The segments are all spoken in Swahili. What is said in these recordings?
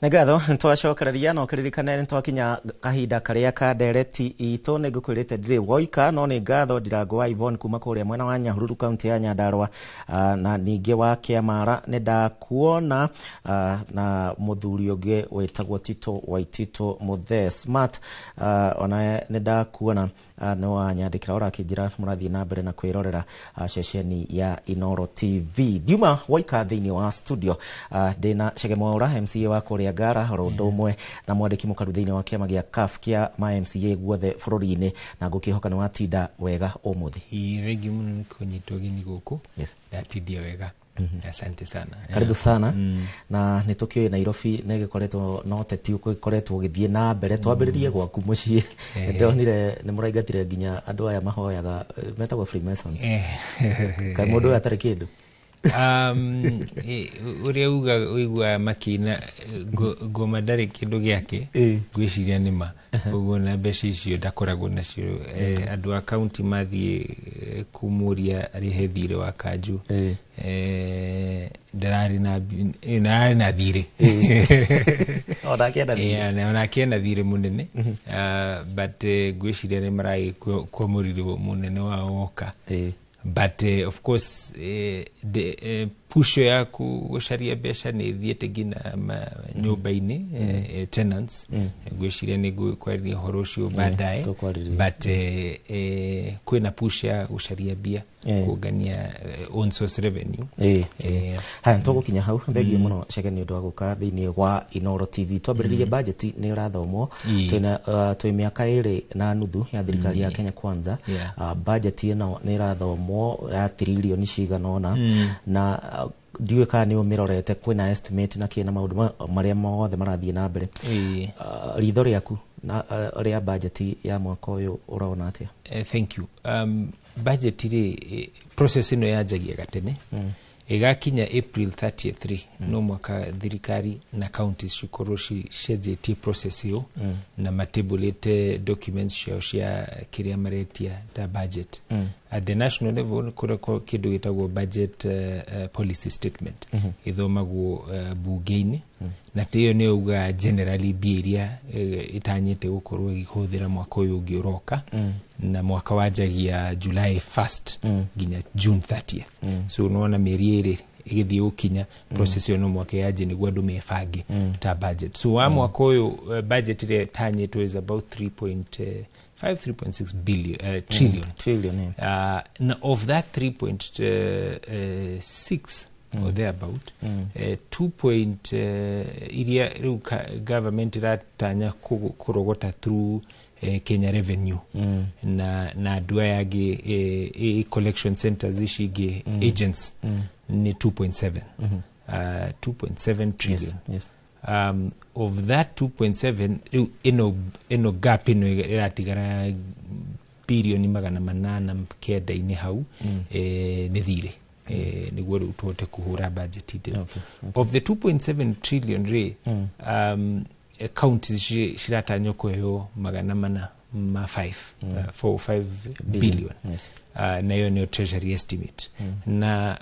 Negatho ntwacokereria no kiririkane ntwakinya kahinda karia ka ndereti itu nigukwirite ndiri woika no ni ngatho Ndirango wa Yvonne kuma kuria mwena wa Nyahururu kaunti ya Nyandarua na ningi wa Kiamara nindakuona na muthuri ungi wetagwo Tito Waitito Muthe Smart ona nindakuona no wanyandikira urakijira murathie na mbere na kwirorera ceceni ya Inoro TV. Diuma woika thiini wa studio ndina Shegemora MCA wa kuria Ngara Rondomwe na mwandiki mukaru thiini wa kiama gia CAF kia ma MCA guothe bururi-ini na ngukihoka ni watinda wega umuthi. Regi muno ni kunyitwo gini guku. Yes. Ndatindia wega. Asante sana. Karibu sana. Na nitukio Nairobi negikoretwo no teti ukoretwo ugithie na mbere twambiririe gwaku mucii ndonire ni muraigatire nginya andu aya mahoyaga metagwo Freemasons. Kai mundu atari kindu uria uigua makina ngoma ndari kindu giake gwiciria nima uguo na mbeca icio ndakoragwo nacio andu a county mathie kumuria arihe thire wa kanju ndarari na thire ona kienda thire munene but gwiciria ni marai kwamuririo munene wa woka. But of course the push ya kusharia biashara ni thiete gina nyumba-ini tenants gwiciria ni kwari horocio baadaye but kwina push ya kusharia bia kugania on source revenue ha ntugukinya hau thegi muno cheke ni undu wa guka thiini wa Inoro TV twambiririe budget ni urathomwo twi miaka 2 na nuthu ya thirikari ya Kenya Kwanza budget ino ni irathomwo ya trilioni cigana na ndiwe ka ni umirorete kwina estimate na kina maundu maria mothe marathie na mbere ritho riaku na ria budget ya mwaka uyu uraona atia? Thank you. Budget ri process ino yajagia gatene igakinya April 33 no mwaka thirikari na counties cikorwo cienjetie process iyo na matebulete documents cia kiria maretia ta budget at the national level kurako kindu gitagwo budget policy statement ithomagwo bunge-ini na tiyo ni uga generally biria itanyite gukorwo ihuthira mwaka uyu ungi uroka na mwaka wajagia July 1st ginya June 30th so unaona mieri iri igithie ukinya process yo no mwaka yaje ni gwa ndume fangi ta budget so wa mwaka uyu budget ile tanyitwo is about 3.6 billion trillion of that 3.6 or thereabout 2 iria government ratanya kurogota through Kenya Revenue na dua yage collection centers ishige agents ni 2.7 2.7 trillion. Yes. Of that 2.7 ino gap ino iratigara bilioni 800 kenda-ini hau ni thire niguo rutote kuhura budget ite. Of the 2.7 trillion counties shiratanya kuheo 4-5 billion. Yes. Na hiyo ni treasury estimate na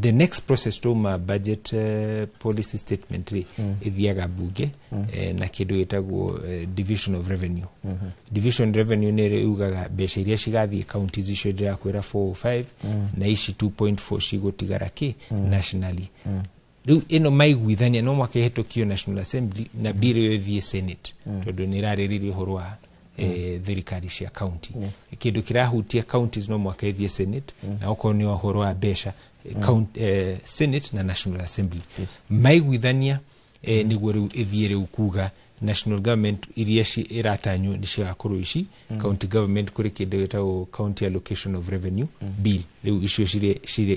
the next process to ma budget policy statement ithiaga bunge na kindu gitagwo division of revenue. Division revenue ni ugaga mbeca iria cigathie counties icio ndira kwira 4-5 na ici 2.4 cigotigara nationally. Riu ino maiguithania no makehitokio National Assembly na bill yo thie Senate tondu ni rariririe horo wa thirikari cia county. Kindu kirahutia counties no mwakaithie Senate na uko ni horo wa besha Senate na National Assembly. Maiguithania niguo riu ithiere ukuga national government iria iratanyo ni cigakorwo ici county government kuri kindu gitagwo county allocation of revenue bill riu icio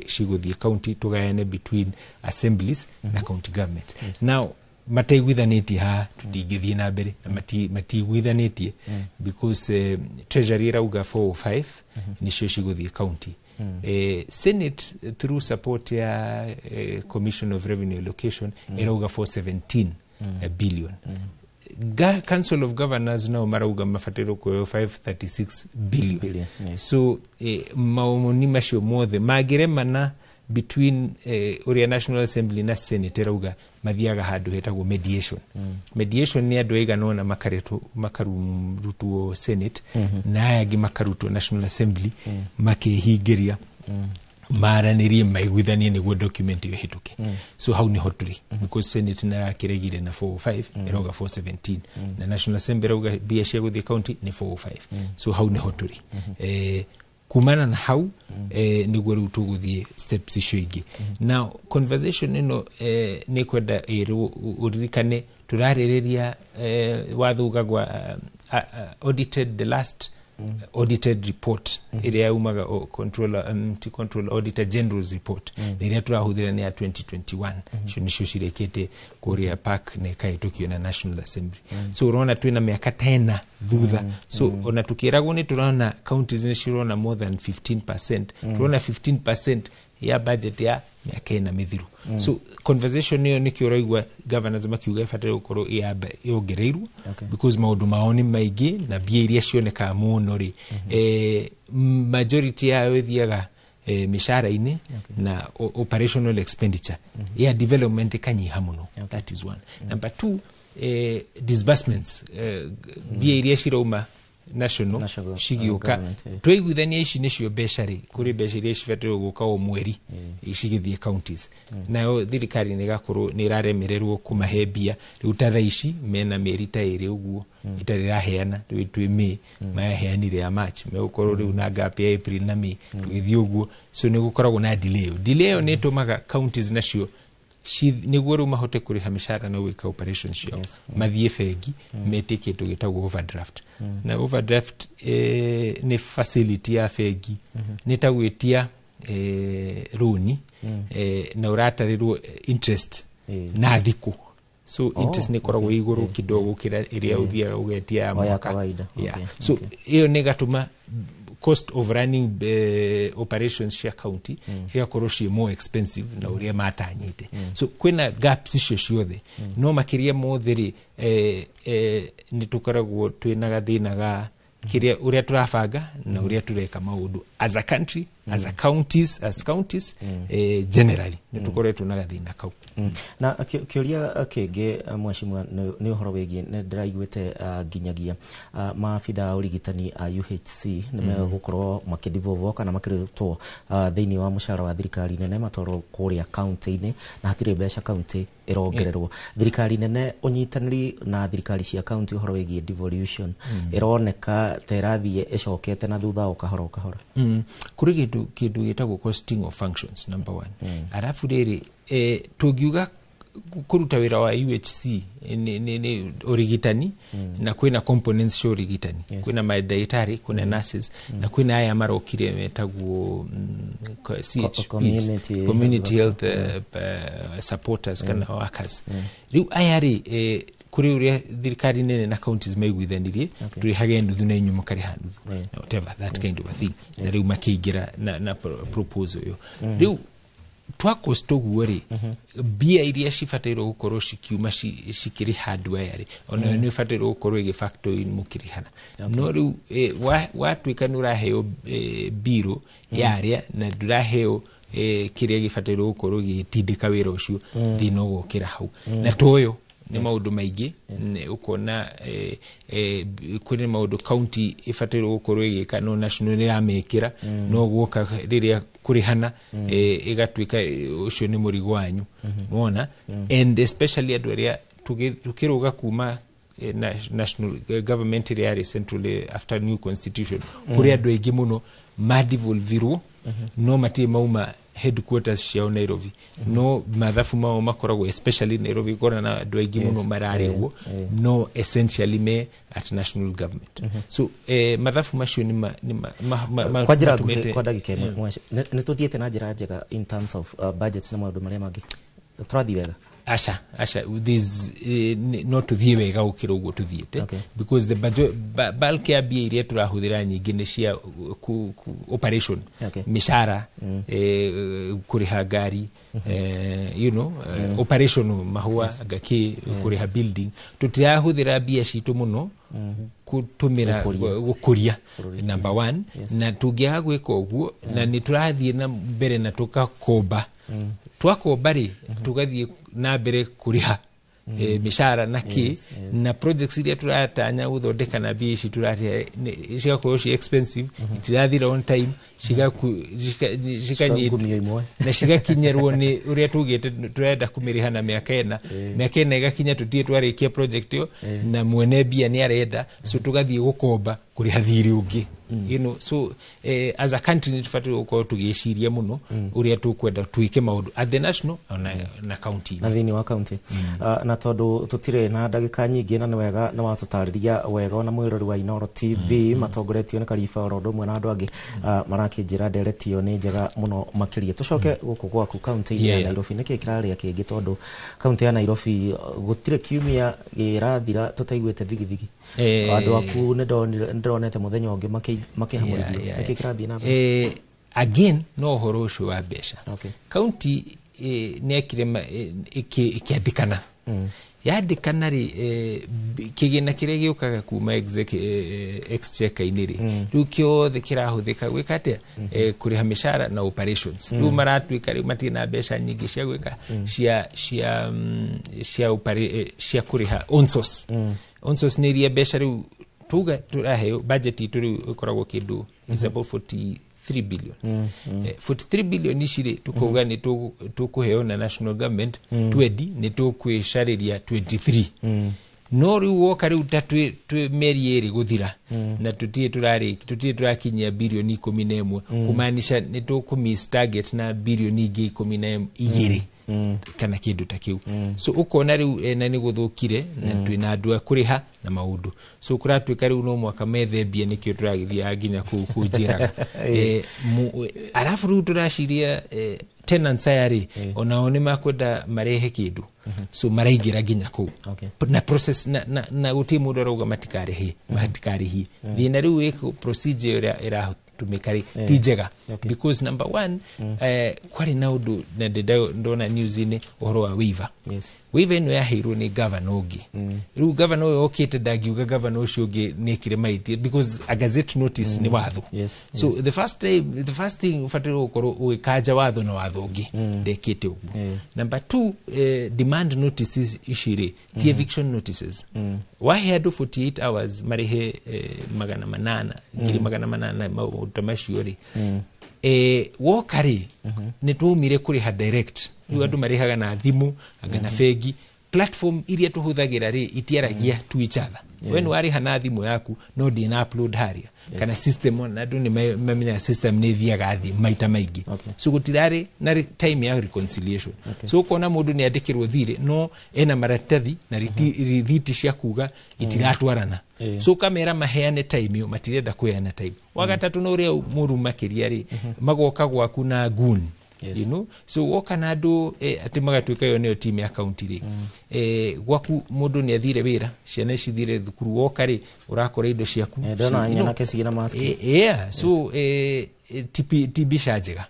ciguthie county tugayane between assemblies na county government. Now mataiguithanitie ha tutingithie na mbere matiguithanitie because treasury irauga 4-5 nicio ciguthie county. Senate through support ya Commission of Revenue Allocation irauga 417 billion. Council of Governors now marauga mafatiro kwa 536 billion. Yes. So maumoni macio mothe magiremana between uria National Assembly na Senate rauga mathiaga handu hetagwo mediation. Mediation ni andu aiganona makarutwo Senate na ayagi makarutwo National Assembly makihingiria maranirie maiguithanie niguo document yo hituke. So hau ni hoturi because Senate na kiregire na 405 eroga 417 na National Assembly rauga bia cia guthie county ni 405. So hau ni hoturi kumana na hau niguo riu tuguthie steps icio ingi. Now conversation ino ni kwenda uririkane turariria wathugagwa audited the last audited report iria umaga control auditor general's report iria turahuthira ni ya 2021 cio nicio cirekete kuria park ne kaitokio na National Assembly. So urona twina miaka 10 thutha. So ona tukiragwo ni turona counties ni cirona more than 15%, turona 15% ya budget ya miaka ina mithiru. So conversation niyo nikio raigwa governors makiuga ifatire gukoro yongereirwo because maundu maoni maingi na bia iria cioneka muno ri majority ya wethiaga mishara-ini na operational expenditure ya development kanyiha muno. That is one. Number 2, disbursements bia iria cirauma national shigiuka twiguithania ici nicio becari kuri becari cifatiro guka o mweri ishigithie counties nayo thirikari ni gakuru ni raremererwo kumahe bia riu tatha ici mena mieri ta iri uguo itari raheana twi May maheanire ya March megukoro riu na gap ya April na May tugithie uguo. So ni gukoragwo na delay ni tumaga counties nacio niguo riu mahote kuriha mishara na wika operations cio mathie fegi metike tugitagwo overdraft. Na overdraft ni facility ya fegi ni tagwitia roni na uratarirwo interest na thiku. So interest ni koragwo iguru kidogo kira iria uthia ugetia ya mwaka. So iyo ni gatuma cost of running operations cia county ciakorwo cie more expensive na uria matanyite. So kwina gaps icio ciothe no makiria motheri ni tukoragwo twina gathina ga kiria uria turabanga na uria tureka maundu as a country, as a counties, generally ni tukoretwo na gathina kau. Na kiuria kingi mwashimwa ni uhoro wigi ni ndiraiguite nginyagia maabitha urigitani a UHC ni megukorwo makidivolve kana makirutwo thiini wa mushara wa thirikari nene matoro kuria county-ini na hatire mbeca county irongererwo. Thirikari nene unyitaniri na thirikari cia county uhoro wigi devolution ironeka terathie icokete na thutha ukahora kuri kindu gitagwo costing of functions number 1. Arafu riri tugiuga kuruta wira wa UHC ni origitani na kwina components cio origitani. Kwina madaietari, kuna nurses na kwina aya marokire metagwo community health supporters kana workers. Riu ayari kuri uria thirikari nene na counties maiguithanirie turi hage nduthu na inyuma kari handu whatever that kind of a thing na riu makiingira na proposal yo. Riu twakostoguo ri bia iria cifatairwo gukorwo cikiuma cikiri handu ayari ona ni fatairwo gukorwo igi factor in mukirihana. No riu watwika nuraheo biro yaria na nduraheo kiria gifatairwo gukorwo gitindika wira ucio thina gukira hau na toyo ni maundu maingi ukona kuri maundu county ifatairwo gukorwo igika no national ya mekira no guoka riria kurihana igatwika ucio ni murigo wanyu wona and especially adweria tukiruga kuma national government area centrally after new constitution kuri andu aingi muno madivolvirwo no mati mauma headquarters cia Nairobi no mathafu mao makoragwo especially Nairobi kora na andu aingi muno mararigwo no essentially me at national government. So mathafu macio ni kwa njira kwa dagika imwe ni tuthiete na njira njega in terms of budgets na maundu maria mangi turathi wega Asha this no tuthie wega ukira uguo tuthiete because the bulk ya bia iria turahuthira nyingi ni cia operation mishara kuriha gari operation mahua gaki kuriha building tutirahuthira bia citu muno kutumira gukuria number 1 na tungiaga gwika uguo na ni turathie na mbere na tukakomba twakomba ri tugathie na mbere kuriha mishara na ki na projects iria turatanya guthondeka na bia ici turathia cigakorwo ci expensive tirathira on time cikanyirimwe na cigakinyerwo ni uria tugite turenda kumiriha na miaka ena igakinya tutie twarikia project yo na mwene bia ni arenda so tugathie gukomba kuriha thiri ungi so as a country ni tufati uko tugiciria muno uria tukwenda tuike maundu at the national na county na thini wa county na tondu tutire na ndagika nyingi na wega na watutariria wega na mwirori wa Inooro TV matongoretio ni Kariba orondo mwe na andu angi marakijira nderetio ni njega muno makiria tucoke guku gwaku county ya Nairobi niki kiraria kingi tondu county ya Nairobi gutire kiumia girathira tutaiguite thigithigi andu aku ne ndonete muthenya ungi makihamurithio niki kirathia na again no horo ucio wa besha county nekire ikiandikana yandikana ri kigina kiria giukaga kuma exchequer iniri riu kiothe kirahuthika gwika atia kuriha mishara na operations riu maratwika riu matina besha nyingi cia gwika cia kuriha on source ni ria besha riu tuga turahe budget itu riu ikoragwo kindu is about 43 billion 43 billion ishire tukuga ni tukuheo na national government 20 ni tukwishariria 23 no riu woka riu tatu meri eri guthira na tutie turakinyia bilioni 11 kumaanisha ni tukumiss target na bilioni ingi 12 kana kindu ta kiu so ukona riu na ni guthukire na twina andu akuriha na maundu so kuratwika riu no mwaka methebia nikio turagithia nginya kujiraga arafu riu turashiria tenants ayari onao ni makwenda marehe kindu so maraigira nginya ku na process na utimu ndorauga matikarihi thina riu iko procedure ira tumikari tijega because number 1 kwari na undu na ndona news ini ohoro wa waiver waiver no yaheirwo ni governor ungi riu governor okite dagiuga governor ucio ungi nekire maiti because a gazette notice ni watho so the first thing ufatiro ukoro uikaja watho na watho ungi dekite ugu number 2 demand notices ishire the eviction notices waheado 48 hours marihe magana manana utamashuri wokari ni tumire kuriha direct riu andu marihaga na thimu agana fegi platform iria tuhuthagira ri itiaragia to each other when wariha na thimu yaku no dina upload haria kana system on andu ni memenya system ni thiaga thi maita maingi so gutirari na time ya reconciliation so kona mundu ni andikirwo thire no ena maratathi na rithiti cia kuga itiratwarana so kamera maheane time yo matirenda kuheana time wagatatu no ria muru makiria ri magoka gwaku na gun you know so woka na andu ati magatwika yo ne team ya county ri gwaku mundu ni athire wira ciana cithire thukuru woka ri urakora indo ciaku ndona nyana kesi na mask so tibisha njega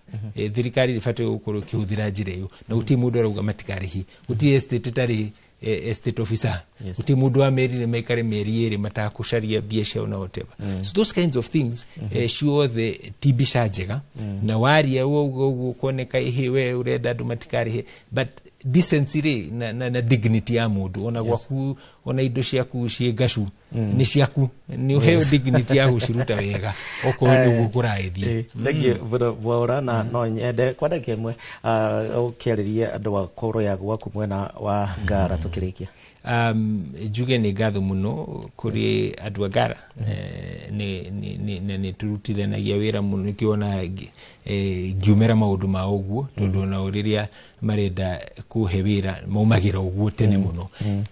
thirikari rifate gukuru kihuthira njira iyo na uti mundu arauga matikarihi uti estate tari estate officer uti mundu wa meri ne maikare meri eri matakusharia biashara na whatever so those kinds of things sure the tibisha njega na waria wo kuoneka ihiwe urenda andu matikarihi but decency na dignity ya mundu ona gwaku ona indo ciaku ciengashu ni ciaku ni uheo dignity ya guciruta wega okondo gukuraithie thank you bora na no nyende kwenda kemwe ukiriria andu wa koro ya gwaku mwena wa Ngara tukirikia juge ni gatho muno kuri andu Ngara ni turutithanagia wira muno kiona ngiumera maundu ma uguo tondu na uriria marenda kuhe wira maumagira uguo tene muno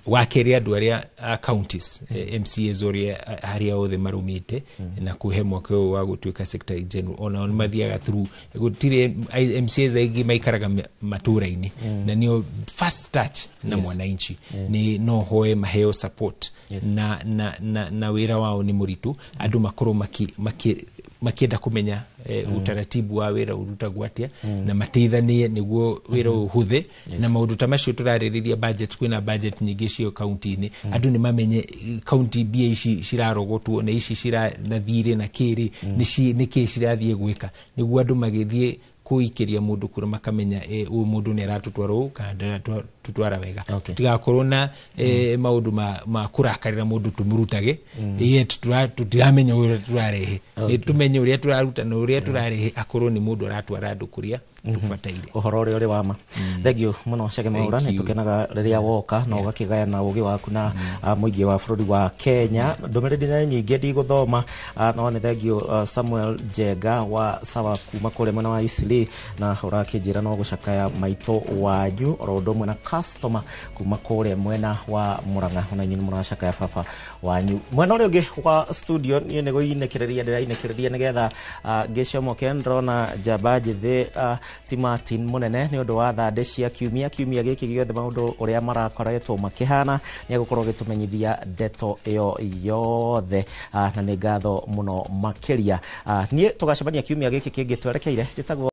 wakeri andu aria counties MCAs oria haria othe marumite na kuhe mwaka wa gutuika secretary general ona mathiaga through gutire MCAs aingi maikaraga matura-ini na nio first touch na mwananchi ni no hoe maheo support na wira wao ni muritu andu makoro makienda kumenya utaratibu wa wira urutagwo atia na mateithanie niguo wira uhuthe na maundu ta macio turaririria budget kwina budget nyingi cio county-ini andu ni mamenye county bia ici cirarogotwo na ici cirathire na kiri niki cirathie gwika niguo andu magithie kuikiria mundu kura makamenya uyu mundu ni aratutwara u kana tutwara wega tigakorwo na maundu ma kurakarira mundu tumurutage tutiramenya uria turarehe ni tumenye uria turaruta na uria turarehe akorwo ni mundu aratwara andu kuria tubataire uhoro uri uri wama thegio muno Chege Mwaura ni tukenaga riria woka na ugakigayana ugi waku na muingi wa bururi wa Kenya ndumiriri na nyingi ndiguthoma no ni thegio Samuel Jega wa sawa kuma kule mwena wa Isili na urakijira no gucakaya maito wanyu rodo mwena customer kuma kule mwena wa Muranga ona nyinyi muracakaya baba wanyu mwena uri ungi wa studio ni nego inekereria nigetha ngicomo kendro na jabaji the ti Martin munene ni undu wa thande cia kiumia giki giothe maundu uria marakoretwo makihana ni agukorwo gitumenyithia ndeto iyo yothe na ni ngatho muno makiria nie tugacemania kiumia giki kingi twerekeire